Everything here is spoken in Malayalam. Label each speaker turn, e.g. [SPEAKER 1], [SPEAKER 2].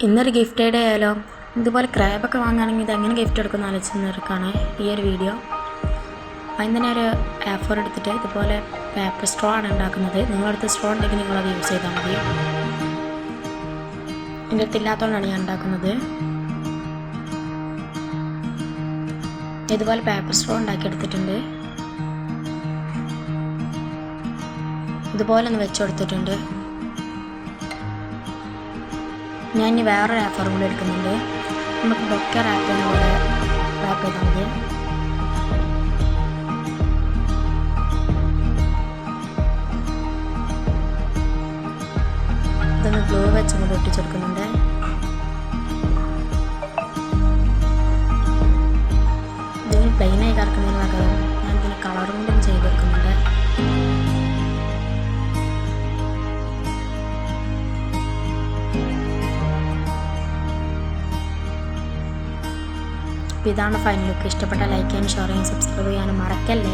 [SPEAKER 1] ഇന്നൊരു ഗിഫ്റ്റ് ഐഡിയ ആയാലോ. ഇതുപോലെ ക്രാബൊക്കെ വാങ്ങുകയാണെങ്കിൽ ഇതെങ്ങനെ ഗിഫ്റ്റ് എടുക്കുന്ന ആലോചിക്കുന്നവർക്കാണ് ഈ ഒരു വീഡിയോ. അതിന് തന്നെ ഒരു A4 എടുത്തിട്ട് ഇതുപോലെ പേപ്പർ സ്ട്രോ ആണ് ഉണ്ടാക്കുന്നത്. നിങ്ങളടുത്ത് സ്ട്രോ ഉണ്ടെങ്കിൽ നിങ്ങളത് യൂസ് ചെയ്താൽ മതി. എൻ്റെ അടുത്ത് ഇല്ലാത്തതുകൊണ്ടാണ് ഞാൻ ഉണ്ടാക്കുന്നത്. ഇതുപോലെ പേപ്പർ സ്ട്രോ ഉണ്ടാക്കിയെടുത്തിട്ടുണ്ട്. ഇതുപോലെ ഒന്ന് വെച്ച് കൊടുത്തിട്ടുണ്ട്. ഞാൻ ഇനി വേറൊരു A4 കൂടി എടുക്കുന്നുണ്ട്. നമുക്ക് ബൊക്കെ റാപ്പ് ചെയ്യുന്ന പോലെ റാപ്പ് ചെയ്താൽ മതി. ഇതൊന്ന് ഗ്ലൂ വെച്ച് കൊണ്ട് ഒട്ടിച്ചെടുക്കുന്നുണ്ട്. ഇതിന് പ്ലെയിനായി കിടക്കുന്നതിന് പകരം ഞാൻ ഇതിന് കളർ കൊണ്ടും ചെയ്തെടുക്കുന്നുണ്ട്. ഇതാണ് ഫൈനൽ ലുക്ക്. ഇഷ്ടപ്പെട്ട ലൈക്ക് ചെയ്യാനും ഷെയർ ചെയ്യാനും സബ്സ്ക്രൈബ് ചെയ്യാനും മറക്കല്ലേ.